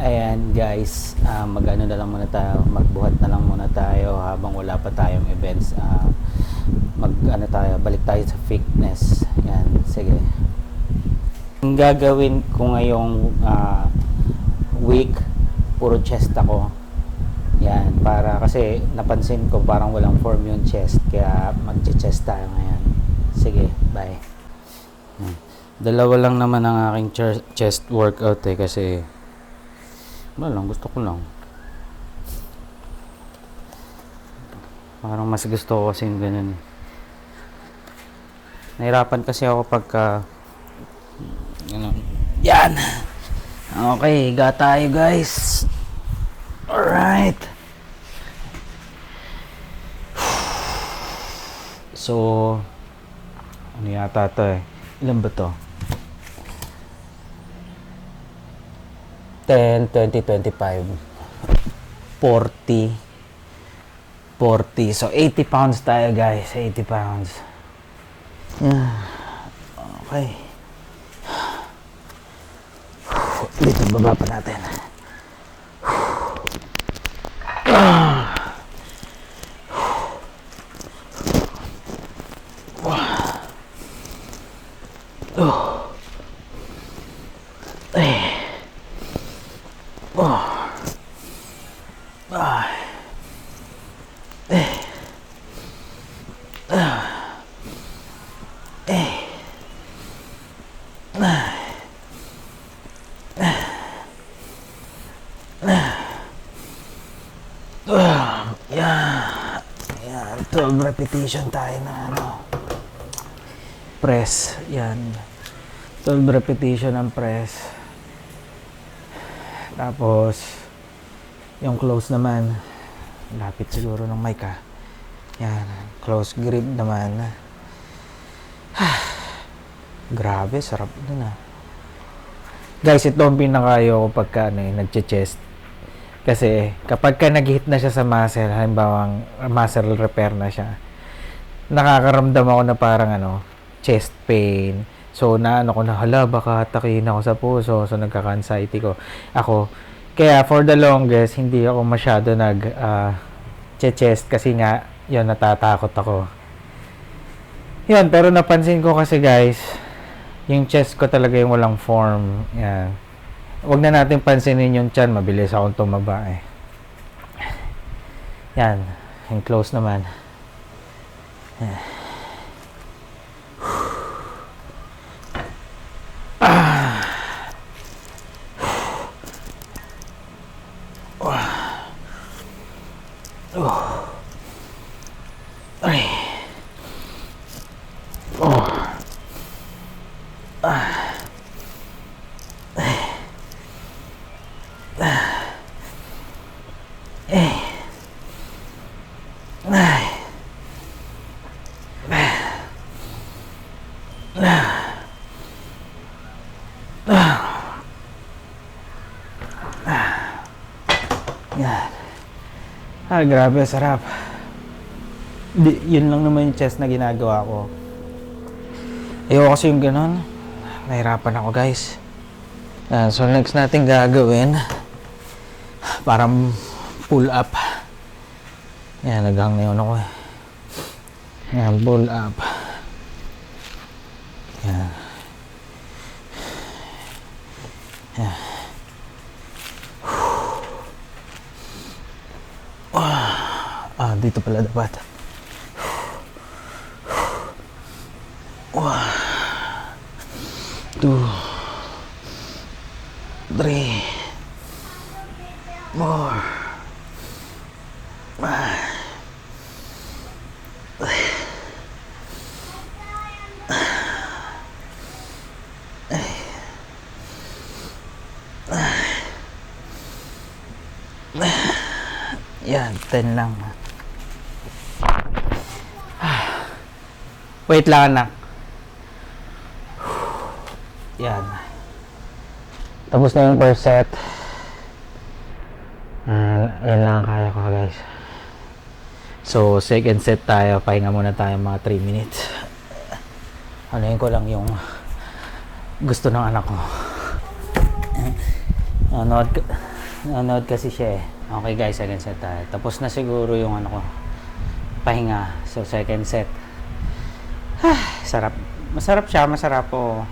Ayan guys, mag-ano na lang muna tayo, magbuhat na lang muna tayo habang wala pa tayong events. Mag-ano tayo, balik tayo sa fitness. Yan, sige. Ang gagawin ko ngayong week, puro chest ako. Yan, para kasi napansin ko parang walang form yung chest, kaya mag-chest tayo ngayon. Sige, bye. Dalawa lang naman ang aking chest workout kasi wala lang, gusto ko lang. Parang mas gusto ko kasi yung ganun. Nahirapan kasi ako pagka ano. Yan! Okay, higa tayo guys. Alright. So, ano yata to Ilan ba to? 10, 20, 25, 40, 40. So, 80 pounds tayo guys. 80 pounds. Okay. Dito, baba pa natin. Yan, 12 repetition tayo na press. Yan, 12 repetition ng press. Tapos yung close naman, lapit siguro ng mic yan, close grip naman. Grabe, sarap nun guys. Ito ang pinakayo ko pagka nagche-chest. Kasi kapag ka nag-hit na siya sa muscle, halimbawa muscle repair na siya, nakakaramdam ako na parang chest pain. So naano ko na, hala, baka atakin ako sa puso. So nagkaka-anxiety ako. Kaya for the longest, hindi ako masyado chest kasi nga, yun, natatakot ako. Yun, pero napansin ko kasi guys, yung chest ko talaga yung walang form. Yan. Huwag na natin pansinin yung chan, mabilis akong tumaba Yan, yung close naman. Yan. Grabe, sarap. Yun lang naman yung chest na ginagawa ko. Ayoko kasi yung ganun. Nahirapan ako guys. So next natin gagawin, parang pull up. Yan, naghang na yun ako Yan, pull up. Yan. Yan. Dito pala dapat. 1, 2, 3, 4, 5. Yan, 10 lang. Wait lang anak. Yan. Tapos na yung first set. Yan lang ang kaya ko guys. So second set tayo. Pahinga muna tayo mga 3 minutes. Anuhin ko lang yung gusto ng anak ko. Nanonood kasi siya eh. Okay guys, second set tayo. Tapos na siguro yung ano ko, pahinga. So second set. Sarap. Masarap siya, masarap po.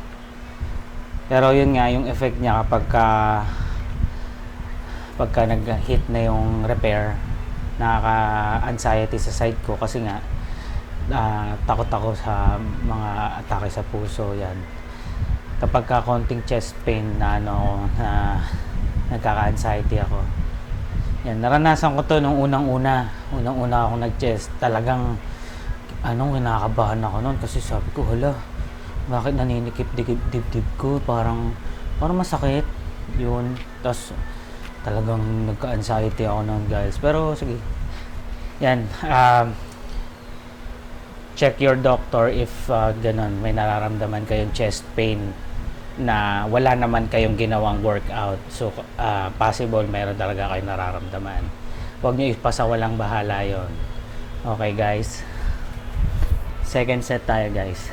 Pero yun nga, yung effect niya pagka nag-hit na yung repair, nakaka-anxiety sa side ko kasi nga takot ako sa mga atake sa puso. Yan. Kapag ka konting chest pain na nagkaka-anxiety ako. Yan, naranasan ko to nung unang-una ako nag-chest. Talagang kinakabahan ako noon kasi sabi ko, hala, bakit naninikip dibdib ko, parang masakit yun. Tapos talagang nagka-anxiety ako noon guys, pero sige, yan, check your doctor if ganun, may nararamdaman kayong chest pain na wala naman kayong ginawang workout. So possible meron talaga kayong nararamdaman. Huwag nyo ipasawalang bahala yon. Okay guys, second set tayo guys.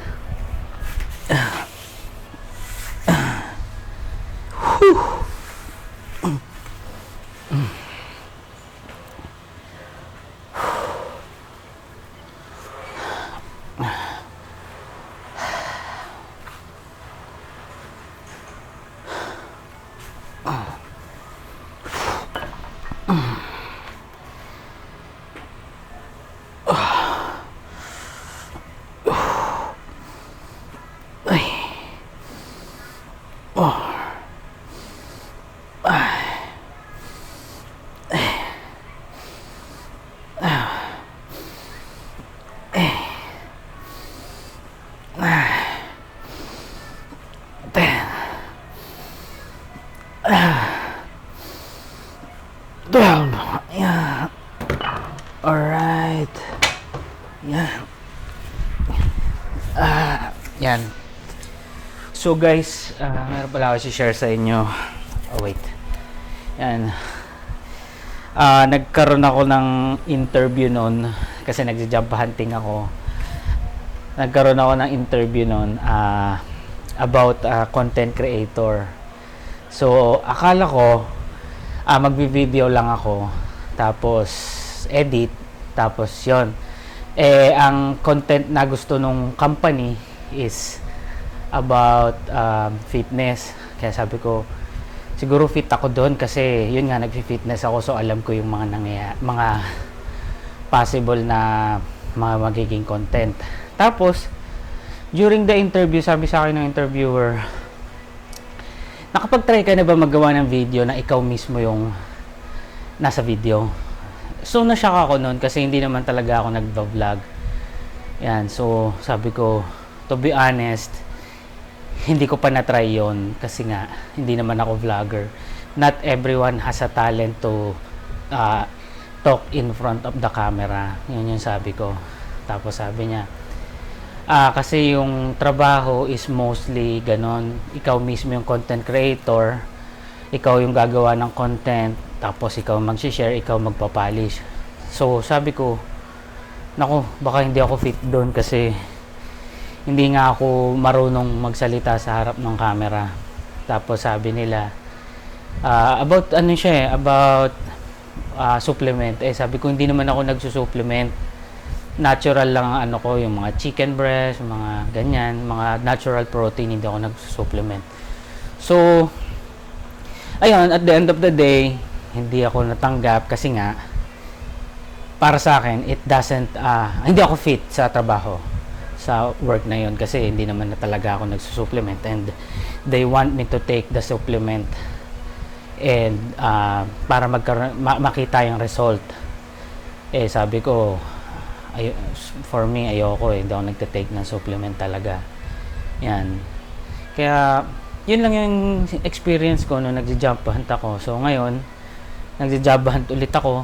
Yeah. Alright. Yan. Yan. So guys, meron pala ako i-share sa inyo. Oh wait. Yan. Nagkaroon ako ng interview noon kasi nagja-job hunting ako. Nagkaroon ako ng interview noon about content creator. So, akala ko magbi-video lang ako, tapos edit, tapos yon. Ang content na gusto nung company is about fitness. Kaya sabi ko, siguro fit ako doon kasi yun nga, nag-fitness ako, so alam ko yung mga possible na mga magiging content. Tapos, during the interview, sabi sa akin ng interviewer, nakapag-try ka na ba magawa ng video na ikaw mismo yung nasa video? So, na-shock ako noon kasi hindi naman talaga ako nag-vlog. Yan, so sabi ko, to be honest, hindi ko pa na-try yon kasi nga, hindi naman ako vlogger. Not everyone has a talent to talk in front of the camera. Yun yung sabi ko. Tapos sabi niya, kasi yung trabaho is mostly ganon, ikaw mismo yung content creator, ikaw yung gagawa ng content, tapos ikaw mag-share, ikaw magpapublish. So sabi ko, naku, baka hindi ako fit doon kasi hindi nga ako marunong magsalita sa harap ng camera. Tapos sabi nila, about about supplement. Sabi ko, hindi naman ako nagsusupplement. Natural lang ang ko, yung mga chicken breast, mga ganyan, mga natural protein, hindi ako nagsusupplement. So, ayun, at the end of the day, hindi ako natanggap kasi nga, para sa akin, it doesn't, hindi ako fit sa trabaho, sa work na yun, kasi hindi naman na talaga ako nagsusupplement, and they want me to take the supplement and para makita yung result. Sabi ko, for me, ayoko hindi ako nagte-take ng supplement talaga. Yan. Kaya, yun lang yung experience ko nung nagja-job hunt ako. So, ngayon, nagja-job hunt ulit ako.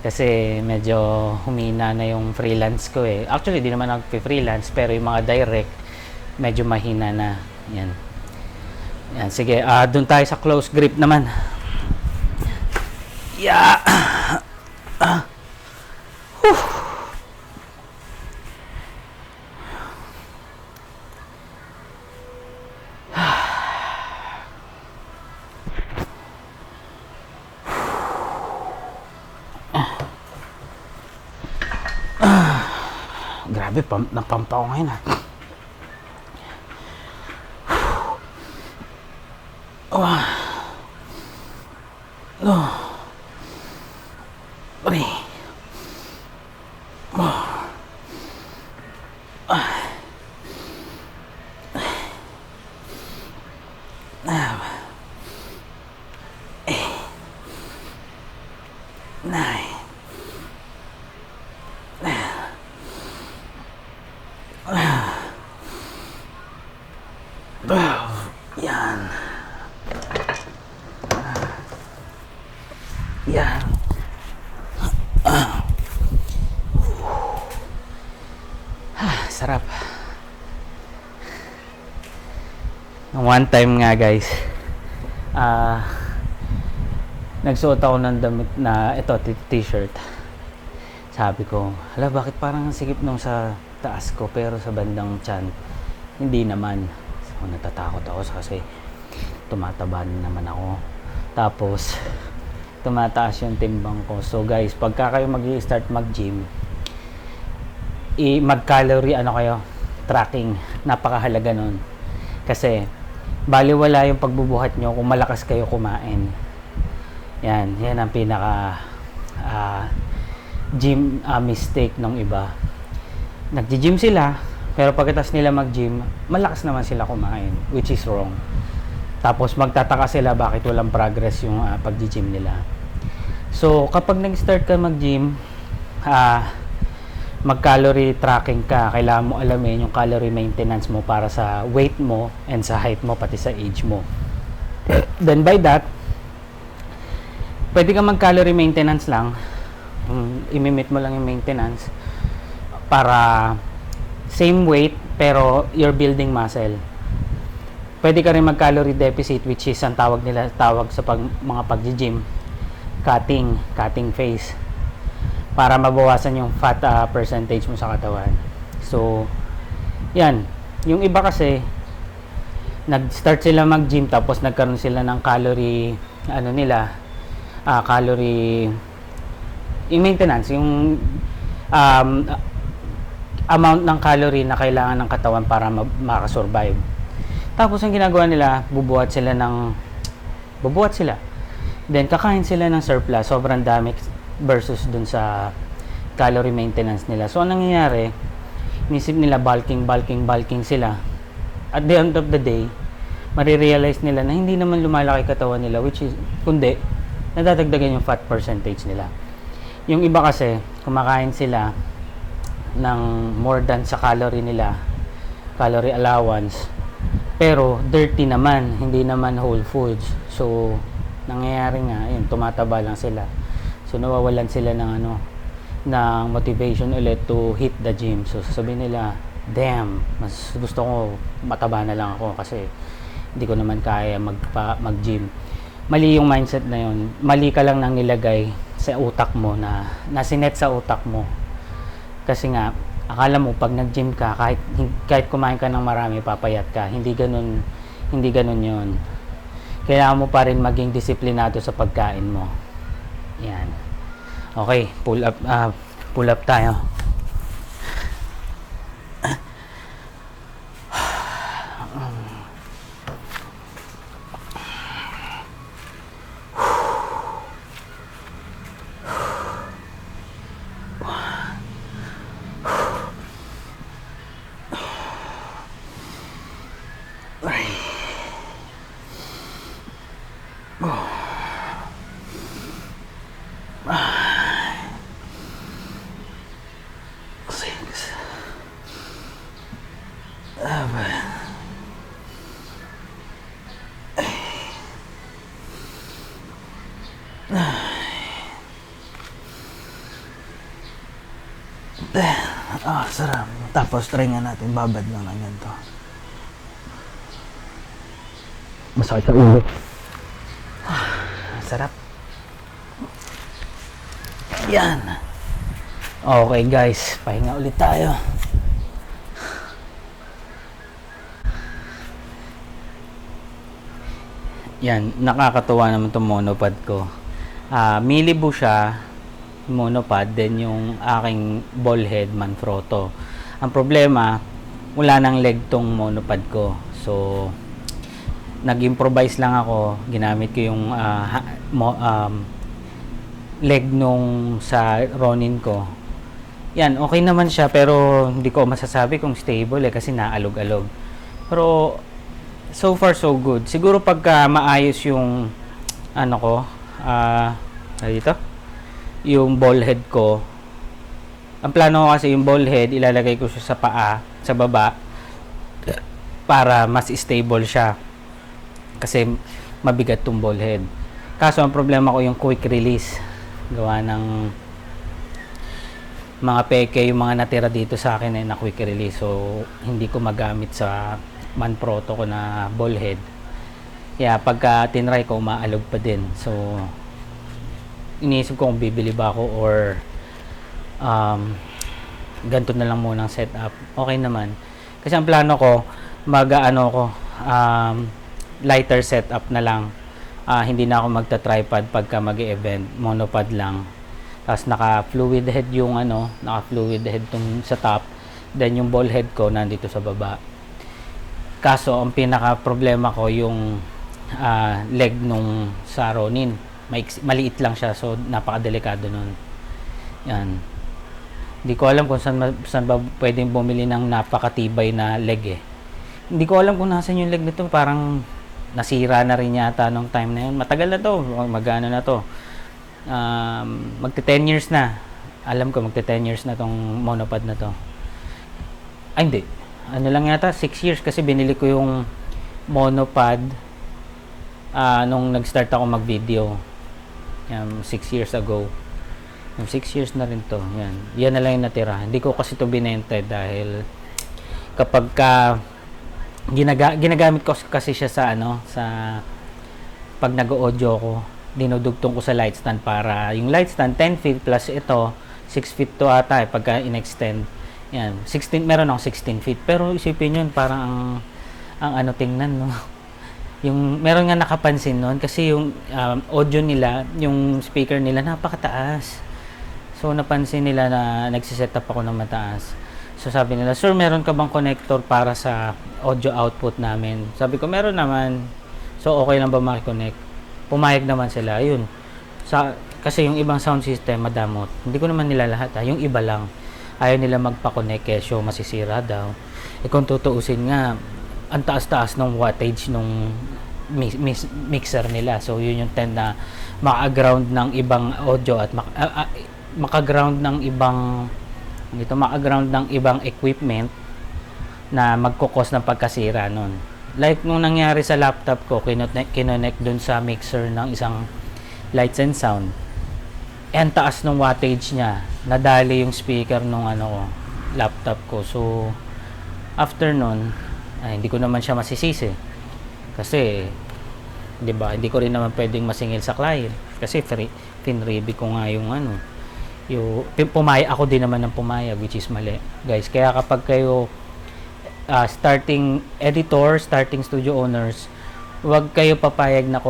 Kasi medyo humina na yung freelance ko eh. Actually, di naman nag-freelance, pero yung mga direct, medyo mahina na. Yan. Yan, sige. Doon tayo sa close grip naman. Yeah! Grabe, napampa ko ngayon, ha. Ay. Yan. Yan. Sarap. One time nga, guys, nagsuot ako ng damit na ito, t-shirt. Sabi ko, hala, bakit parang sikip nung sa taas ko pero sa bandang tiyan hindi naman. So natatakot ako kasi tumataba na naman ako, tapos tumataas yung timbang ko. So guys, pagka kayo mag-i-start mag-gym, mag-calorie kayo, tracking, napakahalaga nun. Kasi baliwala yung pagbubuhat nyo kung malakas kayo kumain. Yan ang pinaka gym mistake ng iba. Nag-gym sila, pero pagkatapos nila mag-gym, malakas naman sila kumain, which is wrong. Tapos magtataka sila bakit walang progress yung pag-gym nila. So kapag nag-start ka mag-gym, mag-calorie tracking ka, kailangan mo alamin yung calorie maintenance mo para sa weight mo and sa height mo, pati sa age mo. Then by that, pwede ka mag-calorie maintenance lang, imimit mo lang yung maintenance para same weight pero you're building muscle. Pwede ka rin mag-calorie deficit, which is ang tawag sa mga pag-gym, cutting phase, para mabawasan yung fat percentage mo sa katawan. So yan, yung iba kasi nag-start sila mag-gym tapos nagkaroon sila ng calorie calorie yung maintenance, yung amount ng calorie na kailangan ng katawan para makasurvive. Tapos ang ginagawa nila, bubuhat sila. Then kakain sila ng surplus, sobrang dami versus dun sa calorie maintenance nila. So anong nangyayari, inisip nila bulking sila. At the end of the day, marirealize nila na hindi naman lumalaki katawan nila, which is, kundi nadadagdagan yung fat percentage nila. Yung iba kasi, kumakain sila ng more than sa calorie nila, calorie allowance, pero dirty naman, hindi naman whole foods. So nangyayari nga, yun, tumataba lang sila. So nawawalan sila ng ng motivation ulit to hit the gym. So sasabihin nila, damn, mas gusto ko mataba na lang ako kasi hindi ko naman kaya mag-gym. Mali yung mindset na yun. Mali ka lang nang nilagay sa utak mo, na sinet sa utak mo. Kasi nga, akala mo pag nag-gym ka, kahit kumain ka ng marami, papayat ka. Hindi ganun yun. Kailangan mo pa rin maging disiplinado sa pagkain mo. Yan. Okay, pull up tayo. Sarap. Tapos try nga natin, babad lang na ganito. Masakit sa ulo. Sarap. Yan. Okay guys, pahinga ulit tayo. Yan, nakakatuwa naman itong monopod ko. Milibu siya, monopod, then yung aking ball head Manfrotto. Ang problema, wala nang leg tong monopod ko. So, nag-improvise lang ako. Ginamit ko yung leg nung sa Ronin ko. Yan, okay naman siya pero hindi ko masasabi kung stable kasi naalog-alog. Pero so far so good. Siguro pagka maayos yung ano ko, dito, yung ball head ko. Ang plano ko kasi yung ball head ilalagay ko siya sa paa, sa baba para mas stable siya. Kasi mabigat tong ball head. Kaso ang problema ko yung quick release. Gawa ng mga peke, yung mga natira dito sa akin ay na quick release. So, hindi ko magamit sa Manfrotto ko na ball head. Kaya pagka tinry ko, umaalog pa din. So, iniisip ko kung bibili ba ako or ganito na lang munang setup. Okay naman. Kasi ang plano ko, lighter setup na lang. Hindi na ako magta-tripod pagka mag-e-event. Monopod lang. Tapos naka-fluid head yung naka-fluid head tong sa top. Then yung ball head ko nandito sa baba. Kaso ang pinaka-problema ko yung leg nung sa Ronin. Maliit lang siya, so napaka-delikado nun. Yan. Hindi ko alam kung saan ba pwedeng bumili ng napakatibay na leg eh. Hindi ko alam kung nasan yung leg nito. Parang nasira na rin yata nung time na yun. Matagal na to. Magano na to. Magte 10 years na. Alam ko magte 10 years na tong monopod na to. Ay hindi. Ano lang yata 6 years kasi binili ko yung monopod nung nag-start ako mag-video. 6 years ago. 6 years na rin to. Yan na lang yung natira. Hindi ko kasi to binenta dahil kapag ginagamit ko kasi siya sa sa pag nag-audio ko, dinudugtong ko sa light stand para yung light stand 10 feet plus ito 6 feet to ata pagka in-extend. Yan, 16, meron ako 16 feet. Pero isipin yun, parang ang tingnan, no? Yung, meron nga nakapansin nun, kasi yung audio nila, yung speaker nila, napakataas. So, napansin nila na nagsiset up ako ng mataas. So, sabi nila, sir, meron ka bang connector para sa audio output namin? Sabi ko, meron naman. So, okay lang ba makiconnect? Pumayag naman sila. Yun. Kasi yung ibang sound system, madamot. Hindi ko naman nila lahat. Yung iba lang. Ayaw nila magpa-connect kesyo masisira daw. Kung tutuusin nga, ang taas-taas ng wattage nung mixer nila. So, yun yung tend na maka-ground ng ibang audio at maka-ground ng ibang equipment na magkukos ng pagkasira nun. Like nung nangyari sa laptop ko, kinonect dun sa mixer ng isang lights and sound. Ang taas ng wattage niya, nadali yung speaker nung laptop ko. So, after nun, hindi ko naman siya masisisi. Kasi, di ba, hindi ko rin naman pwedeng masingil sa client. Kasi, finreview ko nga yung ako din naman ng pumayag, which is mali. Guys, kaya kapag kayo, starting editor, starting studio owners, huwag kayo papayag na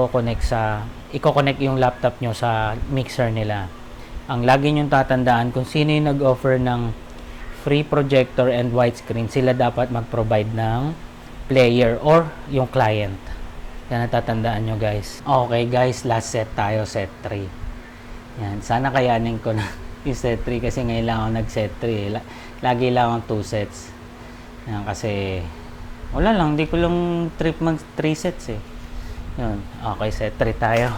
i-connect yung laptop nyo sa mixer nila. Ang lagi nyo tatandaan, kung sino yung nag-offer ng free projector and widescreen, sila dapat mag-provide ng player or yung client. Yan natatandaan nyo, guys. Okay, guys, last set tayo, set 3. Yan, sana kayanin ko na yung set 3 kasi ngayon lang ako nag-set 3. Lagi lang akong 2 sets. Yan, kasi wala lang, hindi ko lang trip mag 3 sets eh. Yun, okay, set 3 tayo.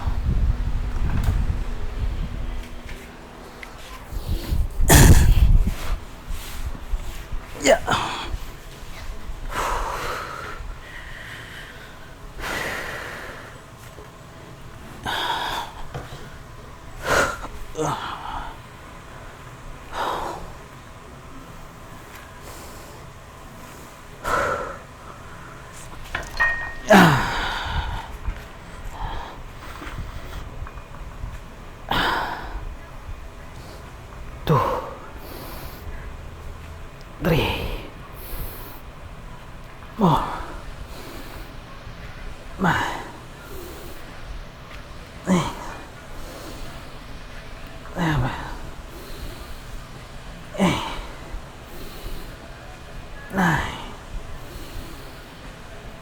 Yeah.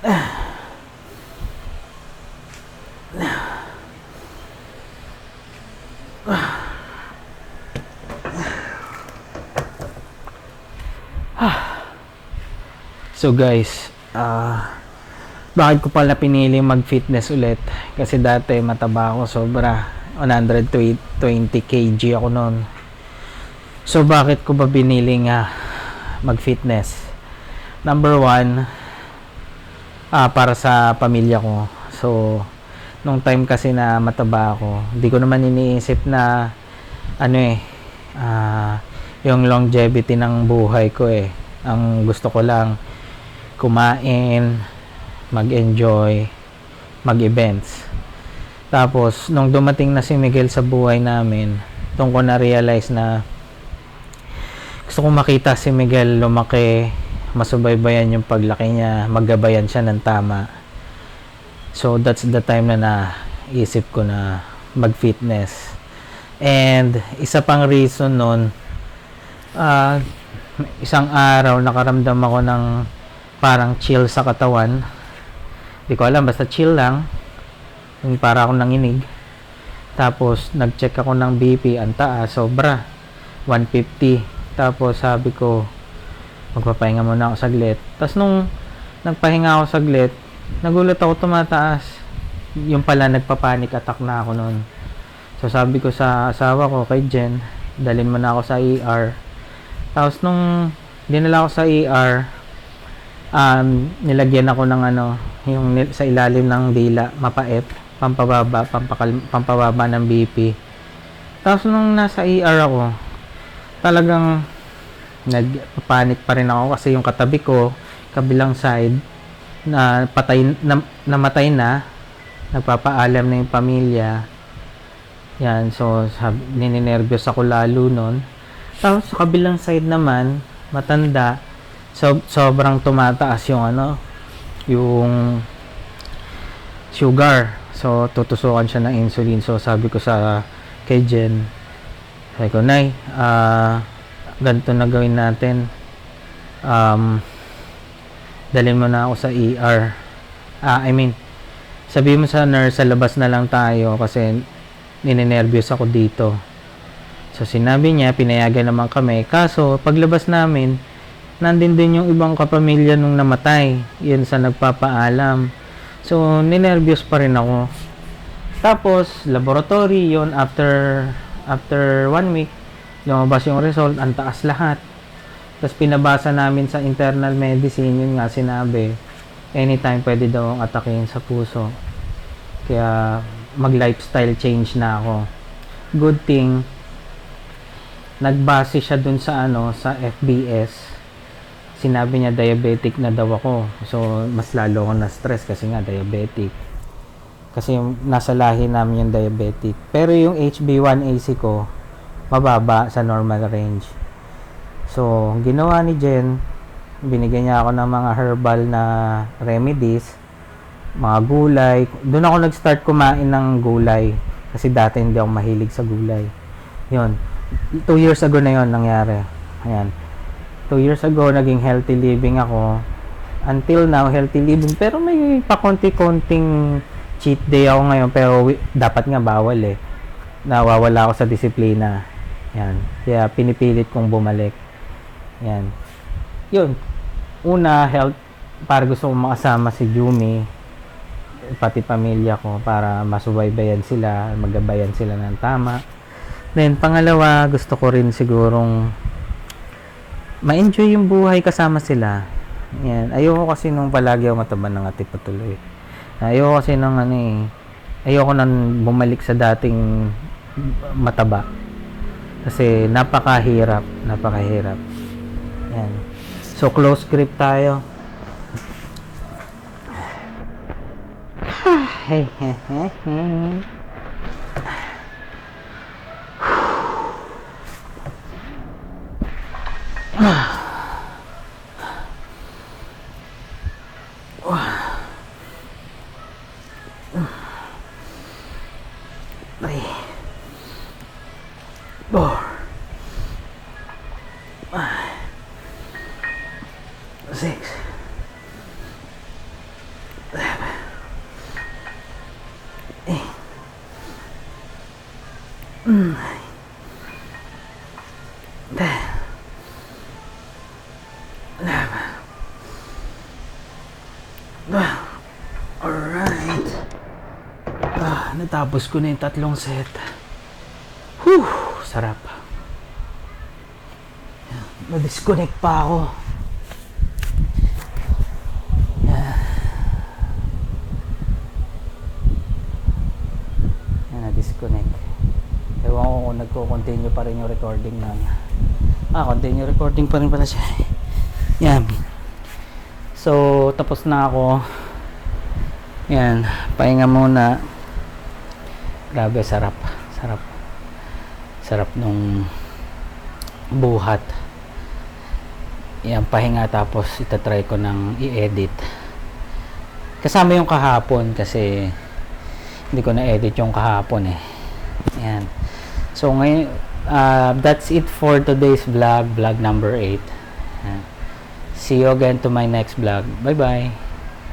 So guys, bakit ko pala pinili mag-fitness ulit? Kasi dati mataba ako sobra, 120 kg ako noon. So bakit ko ba binili nga mag-fitness? Number one, para sa pamilya ko. So nung time kasi na mataba ako, hindi ko naman iniisip na yung longevity ng buhay ko eh. Ang gusto ko lang kumain, mag-enjoy, mag-events. Tapos nung dumating na si Miguel sa buhay namin, doon ko na-realize na gusto kong makita si Miguel lumaki, masubaybayan yung paglaki niya, maggabayan siya ng tama. So that's the time na naisip ko na mag-fitness. And isa pang reason nun, isang araw nakaramdam ako ng parang chill sa katawan. Di ko alam, basta chill lang. Yung para ako nanginig. Tapos nag-check ako ng BP, ang taas, sobra, 150. Tapos sabi ko, magpapahinga muna ako saglit. Tapos nung nagpahinga ako saglit, nagulat ako, tumataas. Yung pala, nagpa-panic attack na ako noon. So sabi ko sa asawa ko, kay Jen, dalhin mo na ako sa ER. Tapos nung dinala ako sa ER, nilagyan ako ng yung sa ilalim ng dila, mapait, pampababa ng BP. Tapos nung nasa ER ako, talagang nagpapanik pa rin ako kasi yung katabi ko, kabilang side, na namatay na, nagpapaalam na yung pamilya. Yan, so ninenervyos ako lalo nun. Tapos sa kabilang side naman, matanda, sobrang tumataas yung yung sugar. So tutusukan siya ng insulin. So sabi ko kay Jen, sabi ko, Nay, ganito na gawin natin. Dalhin mo na ako sa ER. Sabihin mo sa nurse, sa labas na lang tayo kasi ninenervyos ako dito. So sinabi niya, pinayagan naman kami. Kaso paglabas namin, nandun din yung ibang kapamilya nung namatay. Yun sa nagpapaalam. So ninervyos pa rin ako. Tapos laboratory yun, after 1 week, lumabas yung result, ang taas lahat. Tapos pinabasa namin sa internal medicine, yun nga sinabi, anytime pwede daw ang atakin sa puso. Kaya mag-lifestyle change na ako. Good thing, nagbase siya dun sa sa FBS. Sinabi niya diabetic na daw ako. So mas lalo ako na stress kasi nga diabetic. Kasi nasa lahi namin yung diabetic. Pero yung HB1AC ko, mababa sa normal range. So, ginawa ni Jen, binigyan niya ako ng mga herbal na remedies, mga gulay. Doon ako nag-start kumain ng gulay. Kasi dati hindi ako mahilig sa gulay. Yun. 2 years ago na yun nangyari. Ayan. 2 years ago, naging healthy living ako. Until now, healthy living. Pero may pakonti-konting cheat day ako ngayon. Pero dapat nga bawal eh. Nawawala ako sa disiplina. Yan. Kaya pinipilit kong bumalik. Yan. Yun. Una, health. Para gusto kong makasama si Jumi. Pati pamilya ko. Para masubaybayan sila. Magabayan sila ng tama. Then, pangalawa, gusto ko rin sigurong ma-enjoy yung buhay kasama sila. Yan. Ayoko kasi nung palagi ako mataba ng ati patuloy. Ayoko kasi nung ayoko nang bumalik sa dating mataba. Kasi napakahirap. Yan. So, close grip tayo. Hey. Alright. Natapos ko na yung 3 set. Whew! Sarap. Na-disconnect pa ako. Na-disconnect. Ewan ko kung nagko-continue pa rin yung recording na. Continue recording pa rin pala siya. Yan. So, tapos na ako. Yan. Pahinga muna. Grabe, sarap. Sarap nung buhat. Yan, pahinga tapos itatry ko ng i-edit. Kasama yung kahapon kasi hindi ko na-edit yung kahapon eh. Yan. So, ngayon, that's it for today's vlog number 8. Yan. See you again to my next vlog. Bye-bye.